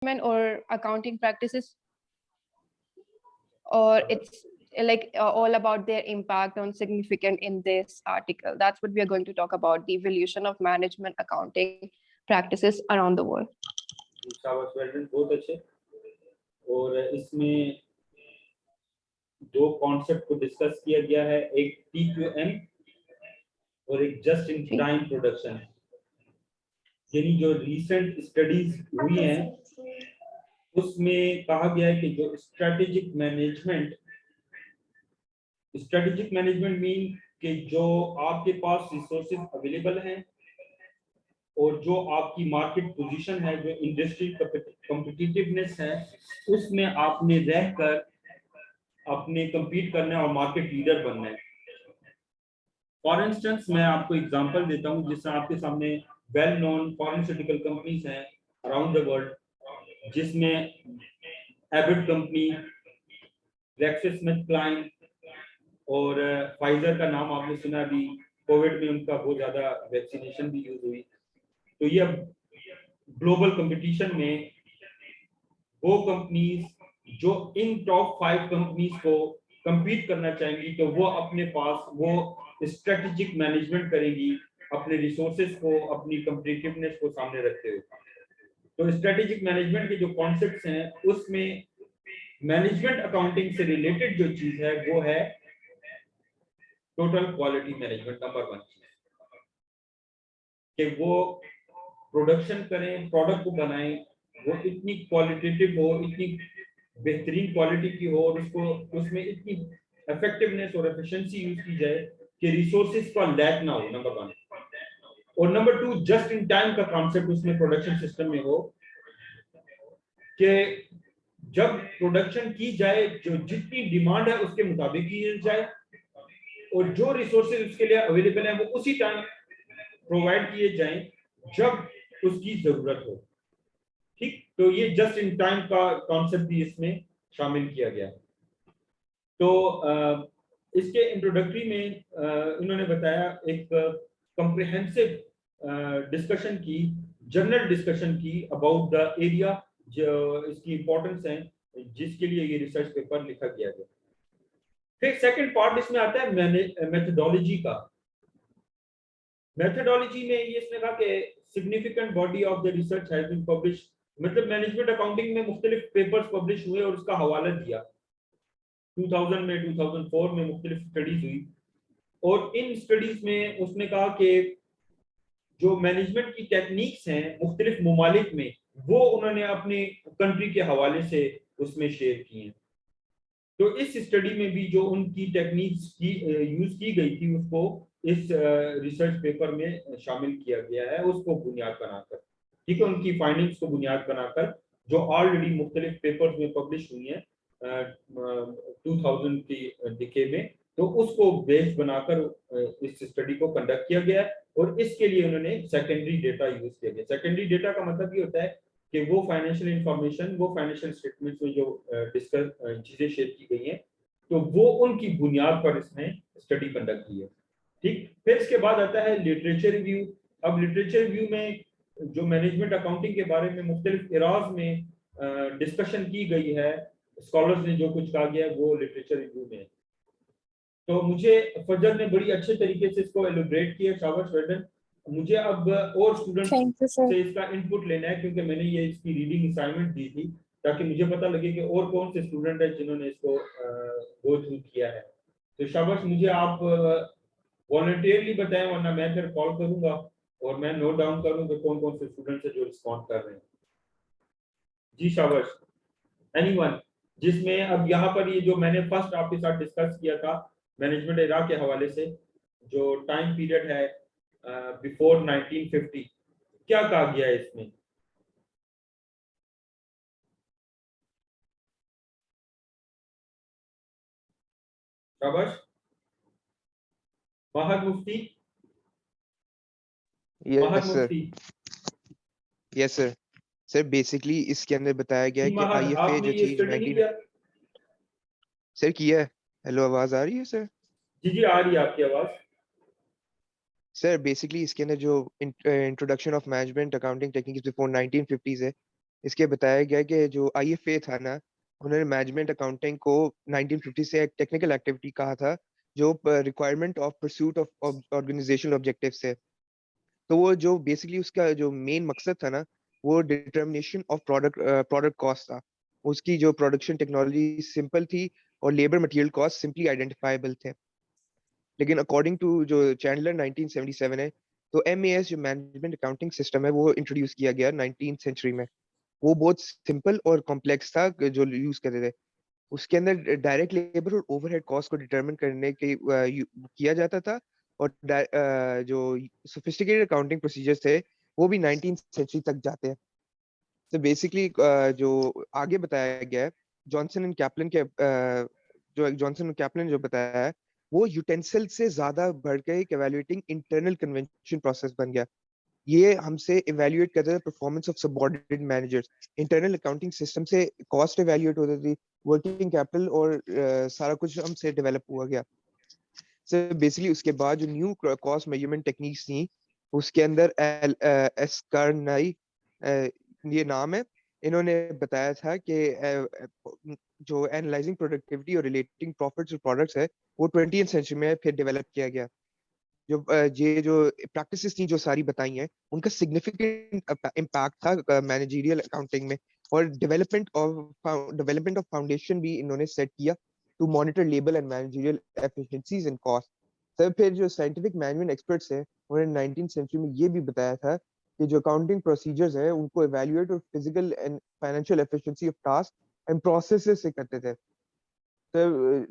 or accounting practices, or it's like all about their impact on significant in this article. That's what we are going to talk about, the evolution of management accounting practices around the world. शाबाश, बहुत अच्छे। और इसमें दो concept को discuss किया गया है, एक TQM और एक जस्ट इन टाइम प्रोडक्शन। यानी जो रिसेंट स्टडीज हुई हैं उसमें कहा गया है कि जो स्ट्रेटेजिक मैनेजमेंट मीन कि जो आपके पास रिसोर्सेज अवेलेबल हैं और जो आपकी मार्केट पोजीशन है, जो इंडस्ट्री कॉम्पिटिटिवनेस है, उसमें आपने रहकर अपने compete करना है और मार्केट लीडर बनना है। फॉर इंस्टेंस मैं आपको एग्जांपल देता हूं, जिससे आपके सामने वेल नोन फार्मास्यूटिकल कंपनीज हैं अराउंड द वर्ल्ड, जिसमें एबिट कंपनी, ग्लैक्सोस्मिथक्लाइन और फाइजर का नाम आपने सुना भी। कोविड में उनका बहुत ज्यादा वैक्सीनेशन भी यूज हुई। तो ये ग्लोबल कंपटीशन में वो कंपनीज जो इन टॉप 5 कंपनीज को compete करना चाहेंगी, तो वो अपने पास वो स्ट्रेटेजिक मैनेजमेंट करेगी अपने रिसोर्सेज को, अपनी कॉम्पिटिटिवनेस को सामने रखते हुए। तो स्ट्रेटेजिक मैनेजमेंट के जो कॉन्सेप्ट्स हैं उसमें मैनेजमेंट अकाउंटिंग से रिलेटेड जो चीज है वो है टोटल क्वालिटी मैनेजमेंट। नंबर 1 कि वो प्रोडक्शन करें, प्रोडक्ट को बनाएं, वो इतनी क्वालिटेटिव हो, इतनी बेहतरीन क्वालिटी की हो और उसको उसमें इतनी इफेक्टिवनेस और एफिशिएंसी यूज की जाए कि रिसोर्सेज का लैक ना हो। नंबर 1। और नंबर 2 जस्ट इन टाइम का कॉन्सेप्ट उसमें प्रोडक्शन सिस्टम में हो कि जब प्रोडक्शन की जाए जो जितनी डिमांड है उसके मुताबिक की जाए और जो रिसोर्सेज उसके लिए अवेलेबल है वो उसी टाइम प्रोवाइड किए जाएं जब उसकी जरूरत हो। ठीक, तो ये जस्ट इन टाइम का कॉन्सेप्ट भी इसमें शामिल किया गया। तो इसके इंट्रोडक्टरी में इन्होंने बताया एक कंप्रिहेंसिव डिस्कशन की, जनरल डिस्कशन की अबाउट द एरिया जो इसकी इंपॉर्टेंस है, जिसके लिए ये रिसर्च पेपर लिखा गया है। फिर सेकंड पार्ट इसमें आता है मेथोडोलॉजी का। मेथोडोलॉजी में ये इसने कहा कि significant body of the research has been publish, मतलब मैनेजमेंट अकाउंटिंग में मुख्तलिफ पेपर्स पब्लिश हुए और उसका हवाला दिया। 2000 में, 2004 में मुख्तलिफ स्टडीज हुई और इन स्टडीज में उसने कहा कि जो मैनेजमेंट की टेक्निक्स हैं मुख्तलिफ ममालिक में, वो उन्होंने अपने कंट्री के हवाले से उसमें शेयर की हैं। तो इस स्टडी में भी जो उनकी टेक्निक्स की यूज की गई थी उसको इस रिसर्च पेपर में शामिल किया गया है, उसको बुनियाद बनाकर। ठीक है, उनकी फाइंडिंग्स को बुनियाद बनाकर जो ऑलरेडी मुख्तलिफ पेपर्स में पब्लिश हुई हैं 2000 की डिके में, तो उसको बेस बनाकर इस स्टडी को कंडक्ट किया गया और इसके लिए उन्होंने सेकेंडरी डेटा यूज किया गया। सेकेंडरी डेटा का मतलब ये होता है कि वो फाइनेंशियल इंफॉर्मेशन, वो फाइनेंशियल स्टेटमेंट्स में जो डिस्कस चीजें शेयर की गई हैं, तो वो उनकी बुनियाद पर इसने स्टडी कंडक्ट की है। ठीक, फिर इसके बाद आता है लिटरेचर रिव्यू। अब लिटरेचर रिव्यू में जो मैनेजमेंट अकाउंटिंग के बारे में मुख्तलिफ एराज में डिस्कशन की गई है, स्कॉलर्स ने जो कुछ कहा गया वो लिटरेचर रिव्यू में। तो मुझे फजल ने बड़ी अच्छे तरीके से इसको एलिब्रेट किया, शाबाश वर्धन। मुझे अब और स्टूडेंट्स से इसका इनपुट लेना है क्योंकि मैंने ये इसकी रीडिंग असाइनमेंट दी थी ताकि मुझे पता लगे कि और कौन से स्टूडेंट हैं जिन्होंने इसको गो थ्रू किया है। तो शाबाश, मुझे आप वॉलंटियरली बताएं वरना मैं फिर कॉल करूंगा और मैं नोट डाउन करूंगा कौन कौन से स्टूडेंट्स हैं जो रिस्पॉन्ड कर रहे हैं। जी शाबाश, एनीवन जिसमें अब यहाँ पर ये जो मैंने फर्स्ट आपके साथ डिस्कस किया था मैनेजमेंट एरा के हवाले से, जो टाइम पीरियड है बिफोर 1950, क्या कहा गया है इसमें? शाबाश, Mahad Mufti. Yes sir, yes sir. Sir basically इसके अंदर बताया गया है कि आईएफए जो चीज 19 सर किया है। हेलो, आवाज आ रही है सर? जी जी आ रही है आपकी आवाज। सर बेसिकली इसके अंदर जो introduction of management accounting techniques before 1950s है, इसके बताया गया कि जो IFA था ना, उन्होंने मैनेजमेंट अकाउंटिंग को 1950 से एक टेक्निकल एक्टिविटी कहा था जो requirement of pursuit of organisational objectives है। तो वो जो बेसिकली उसका जो मेन मकसद था ना, वो डिटर्मिनेशन ऑफ प्रोडक्ट कॉस्ट था। उसकी जो प्रोडक्शन टेक्नोलॉजी सिंपल थी और labour material cost simply identifiable थे। लेकिन अकॉर्डिंग टू जो चैंडलर 1977 है, तो MAS जो मैनेजमेंट अकाउंटिंग सिस्टम है वो इंट्रोड्यूस किया गया 19th सेंचुरी में। वो बहुत सिंपल और कॉम्प्लेक्स था जो यूज करते थे। उसके अंदर डायरेक्ट लेबर और ओवरहेड कॉस्ट को डिटरमिन करने के किया जाता था। और जो सोफिस्टिकेटेड अकाउंटिंग प्रोसीजर्स थे वो भी 19th सेंचुरी तक जाते हैं। तो बेसिकली जो आगे बताया गया है, जॉनसन एंड कैपलन के जो जॉनसन एंड कैपलन ने जो बताया है, वो यूटेंसिल से ज्यादा बढ़ के एक इवैल्यूएटिंग इंटरनल कन्वेंशन प्रोसेस बन गया। ये हमसे इवैल्यूएट करते थे performance of subordinate managers. Internal accounting system से कॉस्ट इवैल्यूएट होती थी, वर्किंग कैपिटल और सारा कुछ हमसे डेवलप हुआ गया। सो बेसिकली उसके बाद जो न्यू कॉस्ट मेजरमेंट टेक्निक्स थी, उसके अंदर एस्कार्नाई ये नाम है, इन्होंने बताया था कि जो एनालाइजिंग प्रोडक्टिविटी और रिलेटिंग प्रॉफिट्स और प्रोडक्ट्स है, वो 20th सेंचुरी में फिर डेवलप किया गया। जो ये जो प्रैक्टिसेस थी जो सारी बताई हैं, उनका सिग्निफिकेंट इम्पैक्ट था मैनेजरियल अकाउंटिंग में। और डेवलपमेंट ऑफ फाउंडेशन भी इन्होंने सेट किया to monitor labour and managerial efficiencies and cost. तब फिर जो साइंटिफिक मैनेजमेंट एक्सपर्ट्स हैं, उन्होंने 19th सेंचुरी में ये भी बताया था कि जो अकाउंटिंग प्रोसीजर्स है उनको इवैल्यूएट और physical and financial efficiency of task and processes से करते थे। तो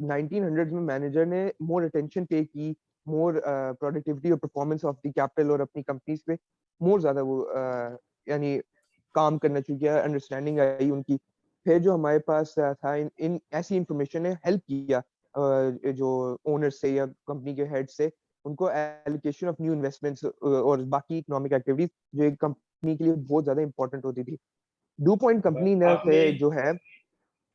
1900 में मैनेजर ने मोर अटेंशन पे की, मोर प्रोडक्टिविटी और परफॉर्मेंस ऑफ द कैपिटल और अपनी कंपनीज पे मोर ज्यादा वो यानी काम करना शुरू किया, अंडरस्टैंडिंग आई उनकी। फिर जो हमारे पास था इन ऐसी इंफॉर्मेशन ने हेल्प किया जो ओनर से या कंपनी के हेड से, उनको एलोकेशन ऑफ न्यू इन्वेस्टमेंट्स और बाकी इकोनॉमिक एक्टिविटीज जो एक कंपनी के लिए बहुत ज्यादा इंपॉर्टेंट होती थी। डू पॉइंट कंपनी ने आपने जो है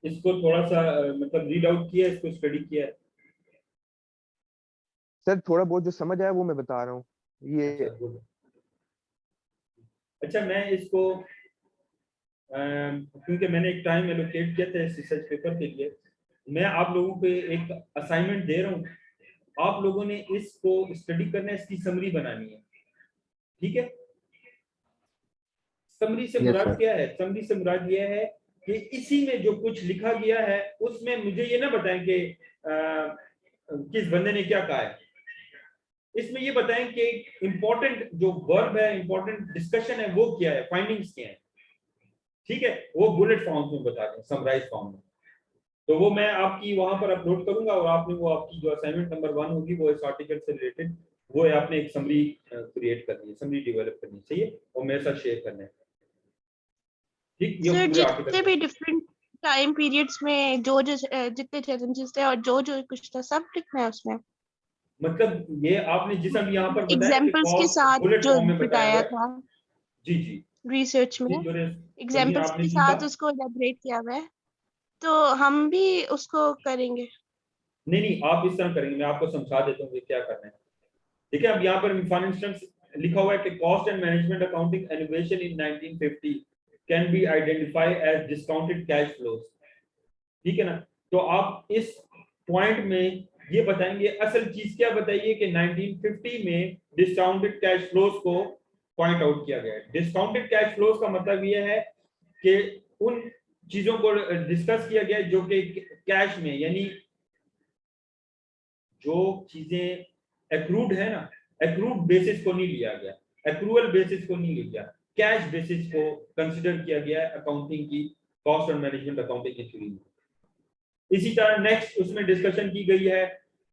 इसको थोड़ा सा मतलब रीड आउट किया, इसको स्टडी किया है? सर थोड़ा बहुत जो समझ आया वो मैं बता रहा हूँ अच्छा, ये। गुड। अच्छा, मैं इसको क्योंकि मैंने एक टाइम एलोकेट किया था इस रिसर्च पेपर के लिए, मैं आप लोगों को एक असाइनमेंट दे रहा हूँ। आप लोगों ने इसको स्टडी करना है, इसकी समरी बनानी है, ठीक है? समरी से यस मुराद सर। क्या है? समरी से मुराद यह है कि इसी में जो कुछ लिखा गया है उसमें मुझे ये ना बताएं कि किस बंदे ने क्या कहा है। इसमें ये बताएं कि इंपॉर्टेंट जो वर्ब है, इंपॉर्टेंट डिस्कशन है वो क्या है, फाइंडिंग्स क्या है, ठीक है? वो बुलेट फॉर्म में बता दें, समराइज फॉर्म में। तो वो मैं आपकी वहां पर अपलोड करूंगा और आपने वो आपकी जो असाइनमेंट नंबर 1 होगी वो इस आर्टिकल से रिलेटेड, वो है आपने एक समरी क्रिएट करनी है, समरी डेवलप करनी चाहिए और मेरे साथ शेयर करना है, ठीक? ये सर पूरे आर्टिकल जितने का भी डिफरेंट टाइम पीरियड्स में जो जितने चैलेंजेस थे और जो कुछ था सब लिखना है उसमें, मतलब ये आपने जिस अभी यहाँ पर बताया कि एग्जाम्पल्स के कॉस्ट साथ बुलेट जो फॉर्म में बताया बताया हुआ है। था जी जी रिसर्च में, जी, जो सुनिए एग्जाम्पल्स आपने के लिखा। साथ उसको एलेबरेट किया हुआ है, तो हम भी उसको करेंगे। नहीं नहीं, आप इस तरह करेंगे, मैं आपको समझा देता हूँ कि क्या करना है। ठीक है, अब यहाँ पर फॉर इंस्टेंस लिखा हुआ है कि cost and management accounting innovation in 1950 can be identify as discounted cash flows. ठीक है ना? तो आप इस पॉइंट में ये बताएंगे असल चीज क्या बताइए कि 1950 में डिस्काउंटेड कैश फ्लोज को पॉइंट आउट किया गया है। डिस्काउंटेड कैश फ्लोज का मतलब ये है कि उन चीजों को डिस्कस किया गया जो कि कैश में, यानी जो चीजें एक्रूड है ना, एक्रूड बेसिस को नहीं लिया गया, एक्रूअल बेसिस को नहीं लिया गया, कैश बेसिस को कंसीडर किया गया है अकाउंटिंग की, कॉस्ट और मैनेजमेंट अकाउंटिंग की थ्योरी में। इसी तरह नेक्स्ट उसमें डिस्कशन की गई है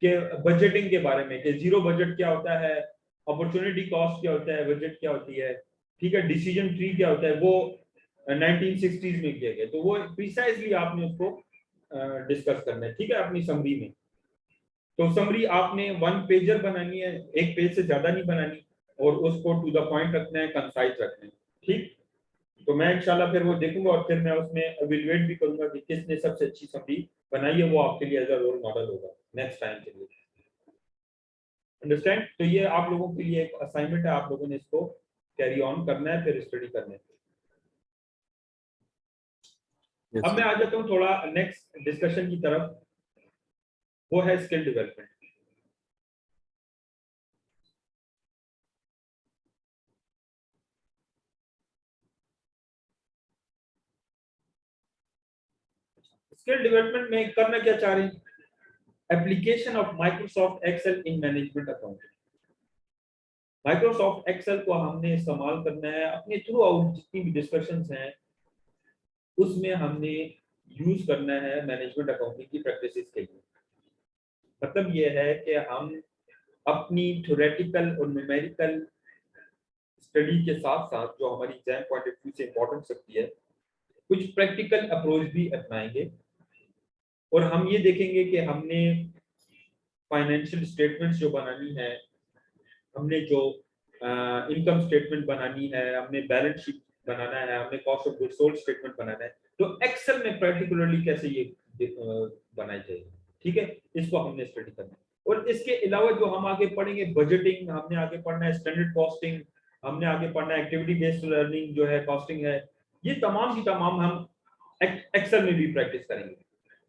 कि बजटिंग के बारे में, कि जीरो बजट क्या होता है, अपॉर्चुनिटी कॉस्ट क्या होता है, बजट क्या होती है, ठीक है, डिसीजन ट्री क्या होता है, वो 1960s में किया गया। तो वो प्रिसाइजली आपने उसको डिस्कस करना है, ठीक है, अपनी समरी में। तो समरी आपने 1 पेजर बनानी है, 1 पेज से ज्यादा नहीं बनानी, और उसको टू द पॉइंट रखना है, कंसाइज रखना है, ठीक? तो मैं इंशाल्लाह फिर वो देखूंगा और फिर मैं उसमें एवेलुएट भी करूंगा कि किसने सबसे अच्छी समरी बनाई है, वो आपके लिए एज अ रोल मॉडल होगा नेक्स्ट टाइम के लिए। अंडरस्टैंड? तो ये आप लोगों के लिए एक असाइनमेंट है, आप लोगों ने इसको कैरी ऑन करना है, फिर स्टडी करना है। अब मैं आ जाता हूँ थोड़ा नेक्स्ट डिस्कशन की तरफ, वो है स्किल डेवलपमेंट। स्किल डेवलपमेंट में करना क्या चाह रहे हैं? Application of Microsoft Excel in management accounting. Microsoft Excel को हमने इस्तेमाल करना है अपने थ्रू आउट, जितनी भी डिस्कशंस हैं उसमें हमने यूज करना है मैनेजमेंट अकाउंटिंग की प्रैक्टिसेस के लिए। मतलब ये है कि हम अपनी थ्योरेटिकल और न्यूमेरिकल स्टडी के साथ साथ, जो हमारी एग्जाम पॉइंट ऑफ व्यू से इंपॉर्टेंट सकती है, कुछ प्रैक्टिकल अप्रोच भी अपनाएंगे और हम ये देखेंगे कि हमने फाइनेंशियल स्टेटमेंट्स जो बनानी है, हमने जो इनकम स्टेटमेंट बनानी है, हमने बैलेंस शीट बनाना है, हमने cost of goods sold statement बनाना है, तो एक्सेल में पर्टिकुलरली कैसे ये बनाई जाएगी, ठीक है, इसको हमने स्टडी करना है। और इसके अलावा जो हम आगे पढ़ेंगे, बजटिंग, हमने आगे पढ़ना है स्टैंडर्ड कॉस्टिंग, हमने आगे पढ़ना है एक्टिविटी बेस्ड लर्निंग जो है कॉस्टिंग है, ये तमाम की तमाम हम एक्सेल में भी प्रैक्टिस करेंगे।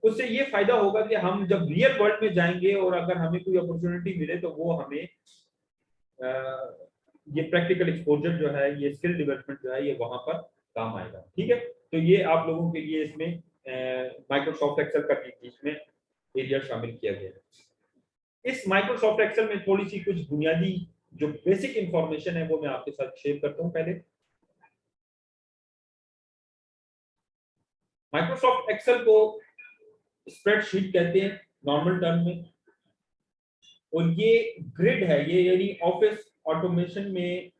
उससे ये फायदा होगा कि हम जब रियल वर्ल्ड में जाएंगे और अगर हमें कोई अपॉर्चुनिटी मिले तो वो हमें ये प्रैक्टिकल एक्सपोजर जो है, ये स्किल डेवलपमेंट जो है, ये वहां पर काम आएगा, ठीक है। तो ये आप लोगों के लिए इसमें माइक्रोसॉफ्ट एक्सेल का इसमें एरिया शामिल किया गया है। इस माइक्रोसॉफ्ट एक्सेल में थोड़ी सी कुछ बुनियादी जो बेसिक इंफॉर्मेशन है वो मैं आपके साथ शेयर करता हूं। पहले माइक्रोसॉफ्ट एक्सेल को स्प्रेडशीट कहते हैं नॉर्मल टर्म में, और ये ग्रिड है, ये यानी ऑफिस ऑटोमेशन में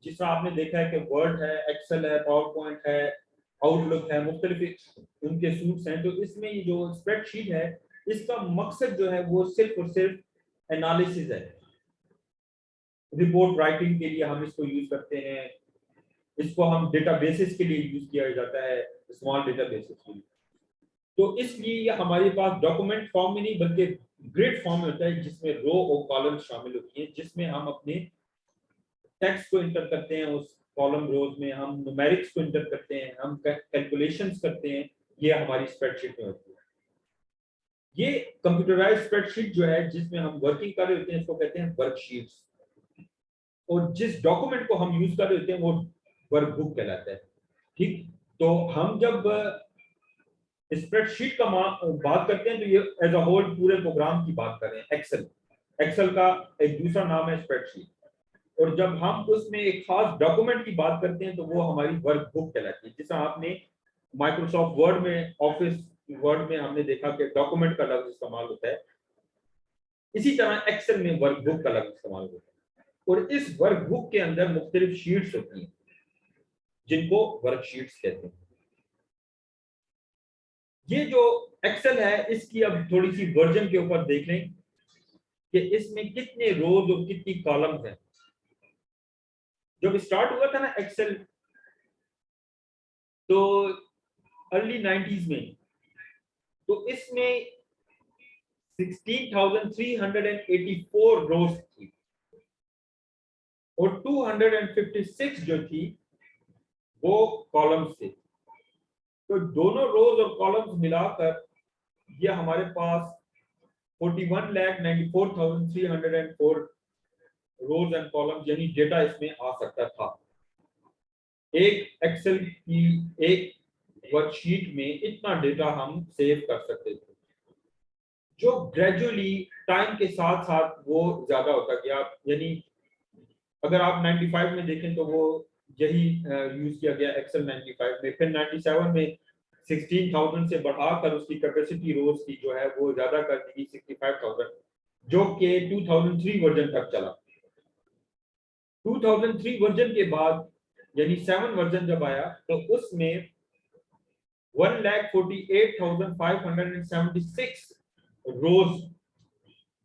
जिस तरह आपने देखा है कि वर्ड है, एक्सेल है, पावर पॉइंट है, आउटलुक है, मुख्तलिफ उनके सूट्स हैं, तो इसमें ये जो स्प्रेडशीट है इसका मकसद जो है वो सिर्फ और सिर्फ एनालिसिस है। रिपोर्ट राइटिंग के लिए हम इसको यूज करते हैं, इसको हम डेटाबेसेस के लिए यूज किया जाता है, स्मॉल डेटाबेसेस के लिए। तो इसलिए ये हमारे पास डॉक्यूमेंट फॉर्म में नहीं बल्कि ग्रिड फॉर्म में होता है, जिसमें रो और कॉलम शामिल होती हैं, जिसमें हम अपने टेक्स्ट को इंटर करते हैं, उस कॉलम रोज में हम न्यूमेरिक्स को इंटर करते हैं, हम कैलकुलेशंस करते हैं, ये हमारी स्प्रेडशीट में होती है। ये कंप्यूटराइज्ड स्प्रेडशीट जो है जिसमें हम वर्किंग कर रहे होते हैं, इसको कहते हैं वर्कशीट्स, और जिस डॉक्यूमेंट को हम यूज कर रहे होते हैं वो वर्कबुक कहलाता है, ठीक। तो हम जब स्प्रेडशीट का बात करते हैं तो ये एज अ होल पूरे प्रोग्राम की बात कर रहे हैं। एक्सेल का एक दूसरा नाम है स्प्रेडशीट, और जब हम उसमें एक खास डॉक्यूमेंट की बात करते हैं तो वो हमारी वर्कबुक कहलाती है। जैसा आपने माइक्रोसॉफ्ट वर्ड में, ऑफिस वर्ड में हमने देखा कि डॉक्यूमेंट का लफ्ज इस्तेमाल होता है, इसी तरह एक्सेल में वर्कबुक का लफ्ज इस्तेमाल होता है, और इस वर्कबुक के अंदर मुख्तलिफ शीट्स होती हैं जिनको वर्कशीट्स कहते हैं। ये जो एक्सेल है इसकी अब थोड़ी सी वर्जन के ऊपर देख लें कि इसमें कितने रोज और कितनी कॉलम्स हैं। जब स्टार्ट हुआ था ना एक्सेल, तो अर्ली 90s में, तो इसमें 16,384 रोज थी और 256 जो थी वो कॉलम्स थे। तो दोनों रोज और कॉलम्स मिलाकर ये हमारे पास 41,94,304 रोज एंड कॉलम्स यानी डेटा इसमें आ सकता था। एक एक्सेल की एक वर्कशीट में इतना डेटा हम सेव कर सकते थे, जो ग्रेजुअली टाइम के साथ साथ वो ज्यादा होता गया। यानी अगर आप 95 में देखें तो वो यही यूज किया गया एक्सेल 95 में, फिर 97 में 16,000 से बढ़ाकर उसकी कैपेसिटी रोज की जो है वो ज्यादा कर दी 65,000, जो कि 2003 वर्जन तक चला। 2003 वर्जन के बाद यानी 7 वर्जन जब आया तो उसमें 1,48,576 रोज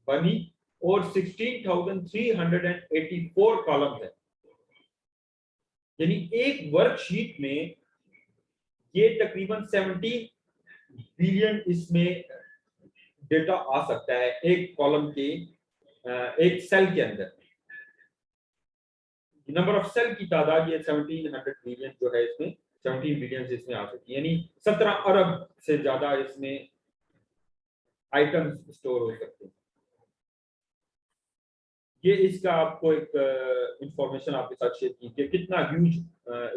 बनी और 16,384 कॉलम्स है। यानी एक वर्कशीट में ये तकरीबन 17 बिलियन इसमें डेटा आ सकता है एक कॉलम के, एक सेल के अंदर। नंबर ऑफ सेल की तादाद ये 1700 बिलियन जो है इसमें 17 बिलियन इसमें आ सकती है, यानी 17 अरब से ज्यादा इसमें आइटम्स स्टोर हो सकते हैं। ये इसका आपको एक इंफॉर्मेशन आपके साथ शेयर की कि कितना ह्यूज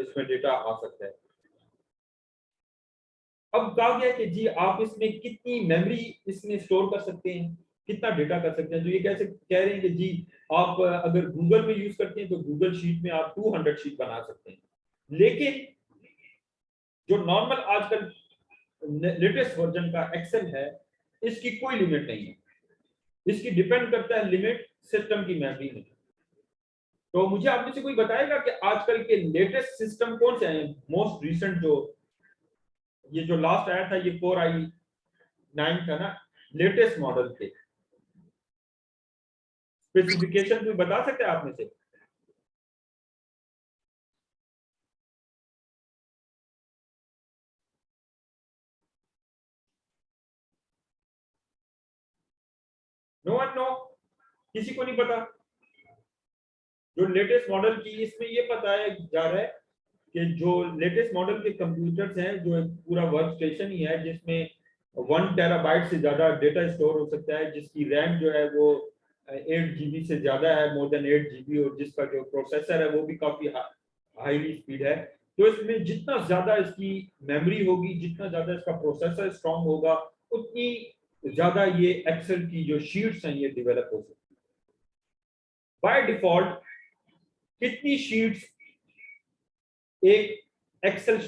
इसमें डेटा आ सकता है। अब कहा गया कि जी आप इसमें कितनी मेमोरी इसमें स्टोर कर सकते हैं, कितना डेटा कर सकते हैं। तो ये कैसे कह रहे हैं कि जी आप अगर गूगल में यूज करते हैं तो गूगल शीट में आप 200 शीट बना सकते हैं, लेकिन जो नॉर्मल आजकल लेटेस्ट वर्जन का एक्सेल है इसकी कोई लिमिट नहीं है, इसकी डिपेंड करता है लिमिट सिस्टम की मेमोरी में। तो मुझे आप में से कोई बताएगा कि आजकल के लेटेस्ट सिस्टम कौन से हैं, मोस्ट रिसेंट जो ये जो लास्ट आया था ये Core i9 था ना, लेटेस्ट मॉडल के स्पेसिफिकेशन कोई बता सकते हैं आप में से? नो वन नो, किसी को नहीं पता? जो लेटेस्ट मॉडल की इसमें ये बताया जा रहा है कि जो लेटेस्ट मॉडल के कंप्यूटर्स हैं, जो एक पूरा वर्क स्टेशन ही है जिसमें 1 टेराबाइट से ज्यादा डेटा स्टोर हो सकता है, जिसकी रैम जो है वो 8 GB से ज्यादा है, मोर देन 8 GB, और जिसका जो प्रोसेसर है वो भी काफी हाईली स्पीड है। तो इसमें जितना ज्यादा इसकी मेमोरी होगी, जितना ज्यादा इसका प्रोसेसर स्ट्रांग होगा, उतनी ज्यादा ये एक्सेल की जो शीट्स हैं ये डेवलप हो सकती है। बाय डिफॉल्ट कितनी शीट्स एक एक्सेल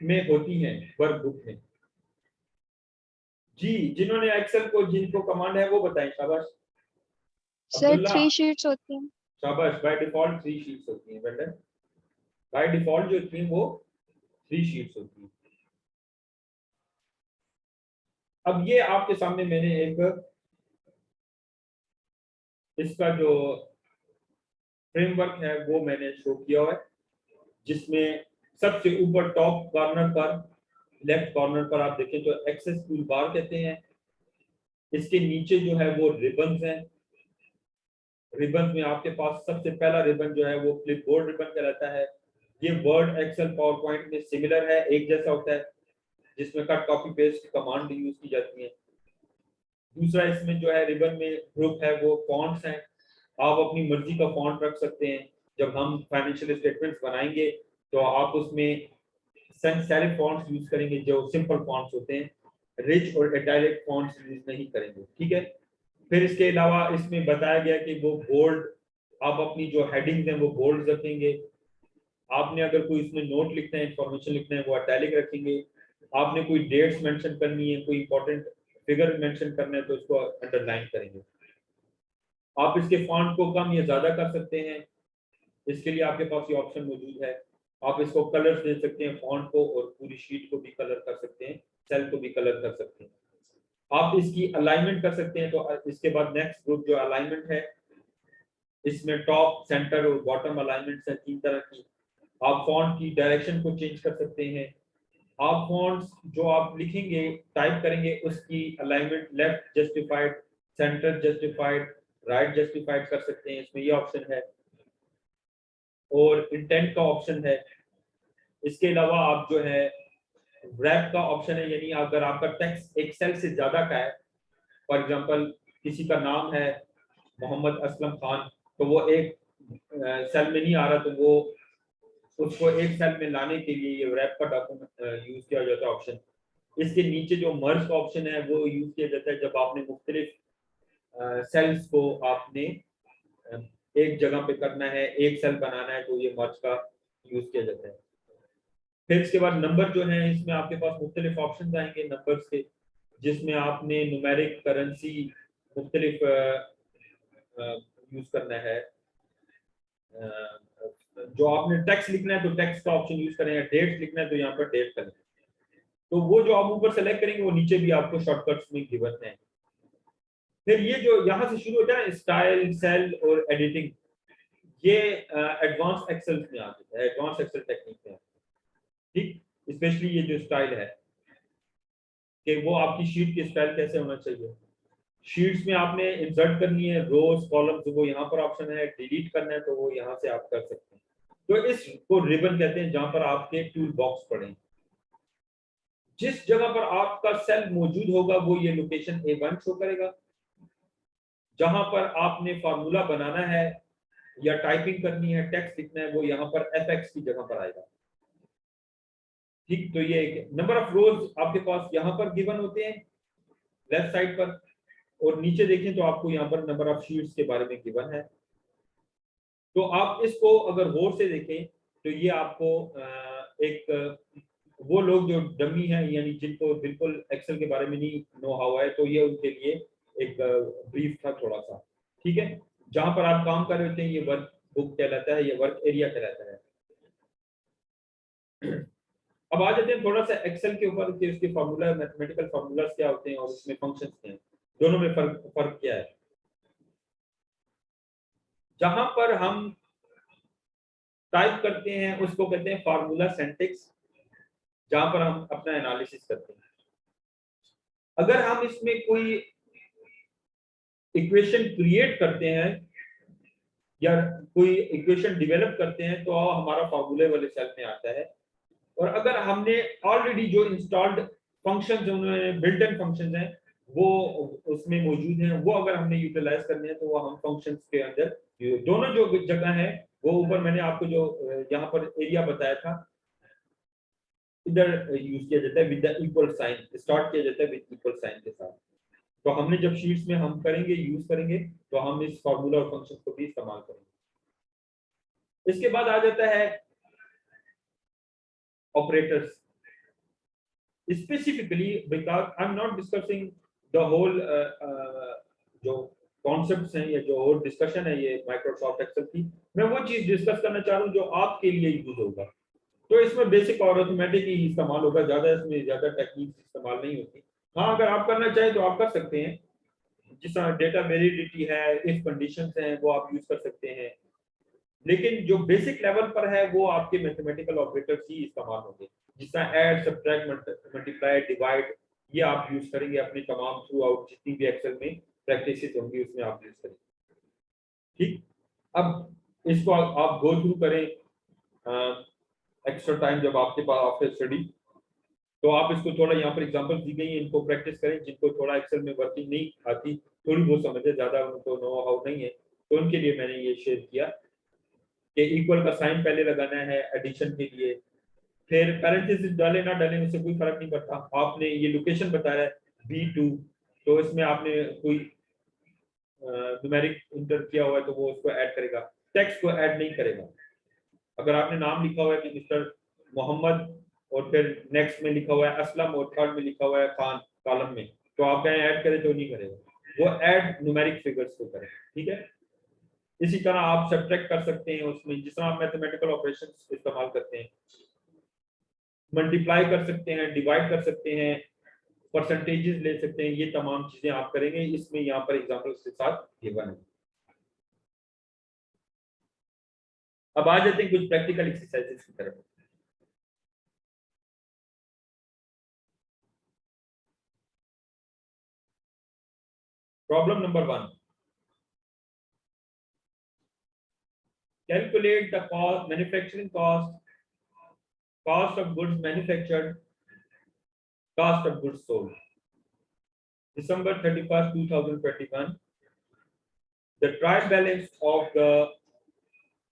में होती हैं वर्कबुक में? जी जिन्होंने एक्सेल को, जिनको कमांड है वो बताएं, शाबाश। सर 3 शीट्स होती हैं। शाबाश, बाय डिफॉल्ट 3 शीट्स होती हैं बेटा, बाय डिफॉल्ट जो होती हैं वो 3 शीट्स होती हैं। अब ये आपके सामने मैंने एक इसका जो फ्रेमवर्क है वो मैंने शो किया हुआ है, जिसमें सबसे ऊपर टॉप कॉर्नर पर, लेफ्ट कॉर्नर पर आप देखें तो एक्सेस टूल बार कहते हैं। इसके नीचे जो है वो रिबन्स हैं। रिबन में आपके पास सबसे पहला रिबन जो है वो क्लिपबोर्ड रिबन कहलाता है। ये वर्ड, एक्सेल, पावर पॉइंट में सिमिलर है, एक जैसा होता है, जिसमें cut copy paste command use की जाती है। दूसरा इसमें जो है रिबन में ग्रुप है वो फॉन्ट्स हैं। आप अपनी मर्जी का फॉन्ट रख सकते हैं। जब हम फाइनेंशियल स्टेटमेंट्स बनाएंगे तो आप उसमें सेंस सेरिफ फॉन्ट्स यूज करेंगे, जो सिंपल फॉन्ट्स होते हैं, रिच और इटैलिक फॉन्ट्स यूज नहीं करेंगे, ठीक है। फिर इसके अलावा इसमें बताया गया कि वो बोल्ड, आप अपनी जो हेडिंग्स हैं वो बोल्ड रखेंगे। आपने अगर कोई इसमें नोट लिखना है, इंफॉर्मेशन लिखना है, वो इटैलिक रखेंगे। आपने कोई डेट्स मेंशन करनी है, कोई इंपॉर्टेंट फिगर मेंशन करना है तो उसको अंडरलाइन करेंगे। आप इसके फॉन्ट को कम या ज्यादा कर सकते हैं, इसके लिए आपके पास ये ऑप्शन मौजूद है। आप इसको कलर्स दे सकते हैं, फॉन्ट को, और पूरी शीट को भी कलर कर सकते हैं, सेल को भी कलर कर सकते हैं। आप इसकी अलाइनमेंट कर सकते हैं। तो इसके बाद नेक्स्ट ग्रुप जो अलाइनमेंट है, इसमें टॉप, सेंटर और बॉटम अलाइनमेंट्स हैं 3 तरह की। आप फॉन्ट की डायरेक्शन को चेंज कर सकते हैं। आप फॉन्ट्स जो आप लिखेंगे, टाइप करेंगे, उसकी alignment left justified, centre justified, right justified कर सकते हैं, इसमें ये ऑप्शन है। और इंटेंट का ऑप्शन है। इसके अलावा आप जो है रैप का ऑप्शन है, यानी अगर आपका टेक्स्ट एक सेल से ज्यादा का है, फॉर एग्जांपल किसी का नाम है मोहम्मद असलम खान, तो वो एक सेल में नहीं आ रहा, तो वो उसको एक सेल में लाने के लिए ये रैप का डॉक्यूमेंट यूज किया जाता है ऑप्शन। इसके नीचे जो मर्ज का ऑप्शन है वो यूज किया जाता है जब आपने मुख्तलिफ सेल्स को आपने एक जगह पे करना है, एक सेल बनाना है, तो ये मर्ज का यूज किया जाता है। फिर इसके बाद नंबर जो है, इसमें आपके पास मुख्तलिफ ऑप्शन आएंगे नंबर्स के, जिसमें आपने न्यूमेरिक, करेंसी, मुख्तलिफ यूज करना है। जो आपने टेक्स्ट लिखना है तो टेक्स्ट का ऑप्शन यूज करें, डेट लिखना है तो यहाँ पर डेट करें। तो वो जो आप ऊपर सेलेक्ट करेंगे वो नीचे भी आपको शॉर्टकट्स में गिवन है। फिर ये जो यहाँ से शुरू होता है ना, स्टाइल, सेल और एडिटिंग, ये एडवांस एक्सेल में आ जाता है, एडवांस एक्सेल टेक्निक में, ठीक। स्पेशली ये जो स्टाइल है कि वो आपकी शीट की स्टाइल कैसे होना चाहिए। शीट्स में आपने इंसर्ट करनी है रोज, कॉलम्स, वो यहाँ पर ऑप्शन है। डिलीट करना है तो वो यहाँ से आप कर सकते हैं। तो इसको रिबन कहते हैं, जहां पर आपके टूल बॉक्स पड़े। जिस जगह पर आपका सेल मौजूद होगा वो ये लोकेशन A1 शो करेगा। जहां पर आपने फार्मूला बनाना है या टाइपिंग करनी है, टेक्स्ट लिखना है, वो यहाँ पर FX की जगह पर आएगा। ठीक, तो ये नंबर ऑफ रोज आपके पास यहाँ पर गिवन होते हैं लेफ्ट साइड पर, और नीचे देखें तो आपको यहाँ पर नंबर ऑफ शीट्स के बारे में गिवन है। तो आप इसको अगर गौर से देखें तो ये आपको एक वो लोग जो डमी हैं, यानी जिनको बिल्कुल एक्सेल के बारे में नहीं नो हाउ है, तो ये उनके लिए एक ब्रीफ था थोड़ा सा। ठीक है, जहां पर आप काम कर रहे होते हैं ये वर्क बुक कहलाता है, ये वर्क एरिया कहलाता है। अब आ जाते हैं थोड़ा सा एक्सेल के ऊपर कि उसके फार्मूला, मैथमेटिकल फार्मूलाज क्या होते हैं और उसमें फंक्शंस क्या हैं, दोनों में फर्क क्या है। जहां पर हम टाइप करते हैं उसको कहते हैं फार्मूला सिंटैक्स, जहां पर हम अपना एनालिसिस करते हैं। अगर हम इसमें कोई इक्वेशन क्रिएट करते हैं या कोई इक्वेशन डेवलप करते हैं तो हमारा फार्मूले वाले सेल में आता है। और अगर हमने ऑलरेडी जो इंस्टॉल्ड फंक्शंस उन्होंने बिल्ट इन फंक्शंस हैं वो उसमें मौजूद हैं, वो अगर हमने यूटिलाइज करने हैं तो वो हम फंक्शंस के अंदर दोनों जो जगह है वो ऊपर मैंने आपको जो यहाँ पर एरिया बताया था इधर यूज किया जाता है with the equal sign, start किया जाता है विद इक्वल साइन के साथ। तो हमने जब शीट्स में हम करेंगे यूज करेंगे तो हम इस फार्मूला और फंक्शन को भी इस्तेमाल करेंगे। इसके बाद आ जाता है operators, specifically because I am not discussing the whole जो कॉन्सेप्ट्स हैं या जो और डिस्कशन है ये माइक्रोसॉफ्ट एक्सेल की, मैं वो चीज डिस्कस करना चाह रहा हूँ जो आपके लिए यूज होगा। तो इसमें बेसिक और अरिथमेटिक ही इस्तेमाल होगा, ज्यादा इसमें ज्यादा टेक्निक्स इस्तेमाल नहीं होती। हाँ, अगर आप करना चाहें तो आप कर सकते हैं, जिस तरह डेटा वेलिडिटी है, इफ कंडीशंस हैं, वो आप यूज कर सकते हैं। लेकिन जो बेसिक लेवल पर है वो आपके मैथमेटिकल ऑपरेटर्स ही इस्तेमाल होंगे, जिस तरह ऐड, सब्ट्रैक्ट, मल्टीप्लाई, डिवाइड, ये आप यूज करेंगे अपने तमाम थ्रू आउट जितनी भी एक्सेल में प्रैक्टिसेस होंगी उसमें आप यूज करेंगे। ठीक, अब इसको आप गो थ्रू करें एक्स्ट्रा टाइम जब आपके पास आफ्टर स्टडी, तो आप इसको थोड़ा यहाँ पर एग्जांपल दी गई है, इनको प्रैक्टिस करें। जिनको थोड़ा एक्सेल में वर्किंग नहीं आती, थोड़ी बहुत समझ है, ज्यादा उनको नो हाउ नहीं है, तो उनके लिए मैंने ये शेयर किया कि इक्वल का साइन पहले लगाना है एडिशन के लिए, फिर पैरेंथेसिस डाले ना डालें उससे कोई फर्क नहीं पड़ता। आपने ये लोकेशन बताया है B2, तो इसमें आपने कोई न्यूमेरिक इंटर किया हुआ है तो वो उसको ऐड करेगा, टेक्स्ट को ऐड नहीं करेगा। अगर आपने नाम लिखा हुआ है कि मिस्टर मोहम्मद और फिर नेक्स्ट में लिखा हुआ है असलम और थर्ड में लिखा हुआ है खान कॉलम में, तो आप कहें ऐड करें तो नहीं करेगा, वो ऐड न्यूमेरिक फिगर्स को करें। ठीक है, इसी तरह आप सब्ट्रैक्ट कर सकते हैं उसमें, जिस तरह आप मैथमेटिकल ऑपरेशंस इस्तेमाल करते हैं, मल्टीप्लाई कर सकते हैं, डिवाइड कर सकते हैं, परसेंटेजेस ले सकते हैं, ये तमाम चीजें आप करेंगे। इसमें यहाँ पर एग्जांपल्स के साथ गिवन है। अब आ जाते हैं कुछ प्रैक्टिकल एक्सरसाइजेस की तरफ। Problem number 1, calculate the cost, manufacturing cost, cost of goods manufactured, cost of goods sold. December 31st, 2021, the trial balance of the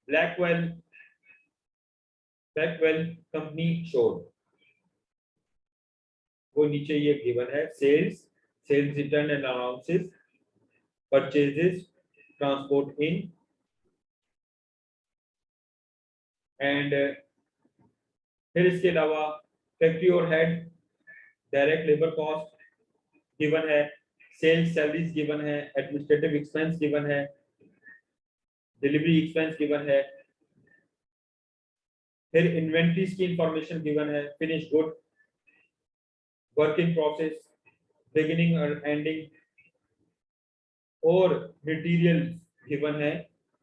Blackwell company showed. वो नीचे ये given है, sales return and allowances, purchases, transport in, and फिर इसके अलावा factory overhead, direct labour cost given है, sales salaries given है, administrative expense given है, डिलीवरी एक्सपेंस गिवन है, फिर इन्वेंट्रीज की इंफॉर्मेशन गिवन है, finish good, work in process, beginning और एंडिंग, और मटेरियल गिवन है,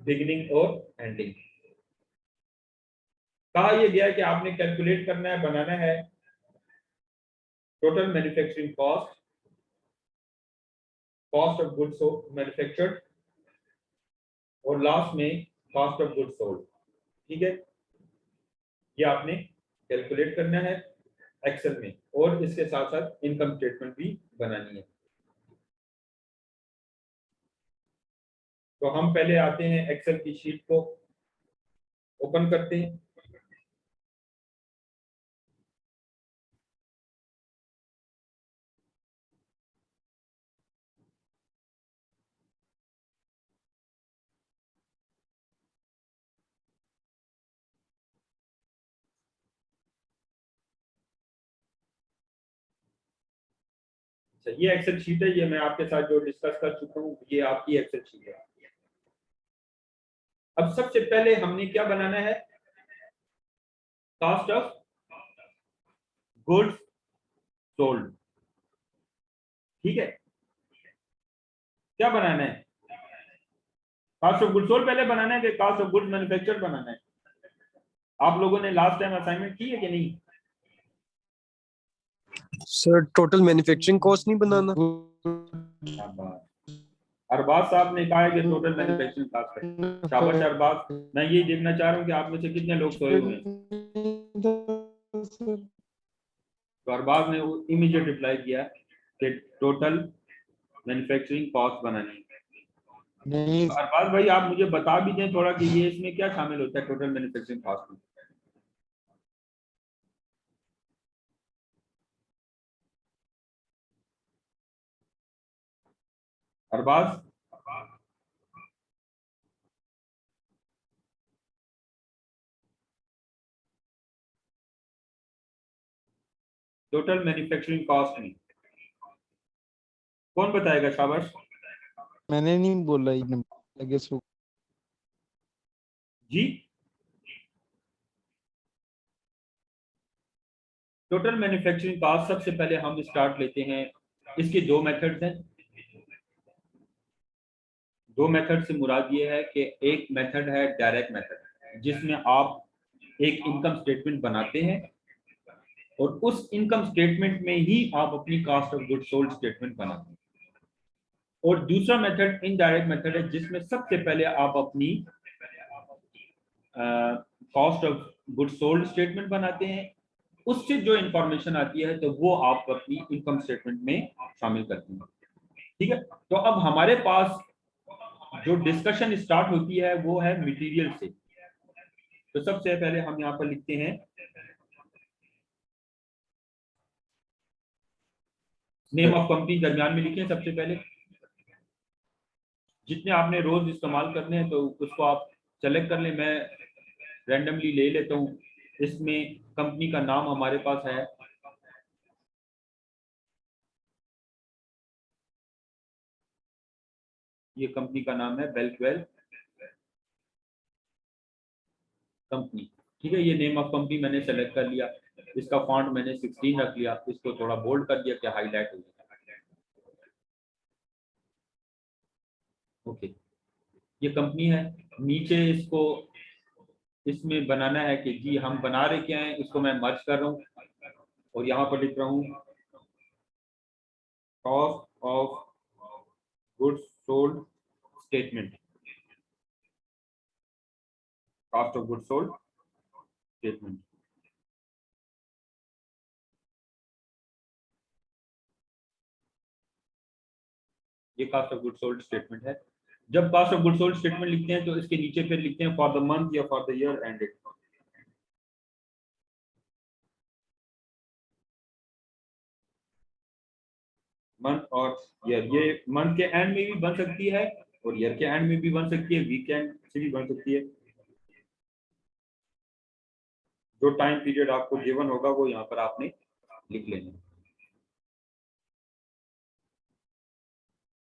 बिगिनिंग और एंडिंग। कहा यह गया कि आपने कैलकुलेट करना है, बनाना है total manufacturing cost, cost of goods manufactured, और लास्ट में कॉस्ट ऑफ गुड्स सोल्ड। ठीक है, ये आपने कैलकुलेट करना है एक्सेल में, और इसके साथ साथ इनकम स्टेटमेंट भी बनानी है। तो हम पहले आते हैं एक्सेल की शीट को ओपन करते हैं। ये एक्सेल शीट है, ये मैं आपके साथ जो डिस्कस कर चुका हूँ, ये आपकी एक्सेल शीट है। अब सबसे पहले हमने क्या बनाना है, कॉस्ट ऑफ गुड्स सोल्ड। ठीक है, क्या बनाना है, कॉस्ट ऑफ गुड्स सोल्ड पहले बनाना है कि कॉस्ट ऑफ गुड्स मैन्युफैक्चर्ड बनाना है? आप लोगों ने लास्ट टाइम असाइनमेंट की है कि नहीं? सर टोटल मैन्युफैक्चरिंग कॉस्ट नहीं बनाना? अरबाज साहब ने कहा है कि टोटल मैन्युफैक्चरिंग कॉस्ट है। शाबाश अरबाज, मैं ये देखना चाह रहा हूँ कि आप में से कितने लोग सोए हुए हैं। तो अरबाज ने इमीडिएट रिप्लाई किया कि टोटल मैन्युफैक्चरिंग कॉस्ट बनानी है। तो अरबाज भाई आप मुझे बता भी दें थोड़ा कि ये इसमें क्या शामिल होता है टोटल मैन्युफैक्चरिंग कॉस्ट में? अरबाज, टोटल मैन्युफैक्चरिंग कॉस्ट में कौन बताएगा? शाबाश। मैंने नहीं बोला ये नंबर लगे सो। जी, टोटल मैन्युफैक्चरिंग कॉस्ट सबसे पहले हम स्टार्ट लेते हैं, इसके दो मेथड्स हैं। दो मेथड से मुराद ये है कि एक मेथड है डायरेक्ट मेथड, जिसमें आप एक इनकम स्टेटमेंट बनाते हैं और उस इनकम स्टेटमेंट में ही आप अपनी cost of goods sold statement बनाते हैं। और दूसरा मेथड इनडायरेक्ट मेथड है, जिसमें सबसे पहले आप अपनी cost of goods sold statement बनाते हैं, उससे जो इंफॉर्मेशन आती है तो वो आप अपनी इनकम स्टेटमेंट में शामिल करते हैं। ठीक है, तो अब हमारे पास जो डिस्कशन स्टार्ट होती है वो है मटेरियल से। तो सबसे पहले हम यहाँ पर लिखते हैं नेम ऑफ कंपनी, दरमियान में लिखें सबसे पहले। जितने आपने रोज इस्तेमाल करने हैं तो उसको आप सेलेक्ट कर लें। मैं रैंडमली ले लेता हूँ। इसमें कंपनी का नाम हमारे पास है, ये कंपनी का नाम है बेल्टवेल कंपनी। ठीक है, ये नेम ऑफ कंपनी मैंने सेलेक्ट कर लिया। इसका फॉन्ट मैंने 16 रख लिया, इसको थोड़ा बोल्ड कर दिया कि हाईलाइट हो जाए। ओके, ये कंपनी है। नीचे इसको इसमें बनाना है कि जी हम बना रहे क्या हैं, इसको मैं मर्ज कर रहा हूँ और यहाँ पर लिख रहा हूँ cost of goods sold statement, cost of goods sold statement. ये cost of goods sold statement है। जब cost of goods sold statement लिखते हैं तो इसके नीचे फिर लिखते हैं फॉर द मंथ या for the year ended. Month और ईयर, ये मंथ के एंड में भी बन सकती है और ईयर के एंड में भी बन सकती है, वीकेंड से भी बन सकती है। जो टाइम पीरियड आपको गिवन होगा वो यहाँ पर आपने लिख लेना है।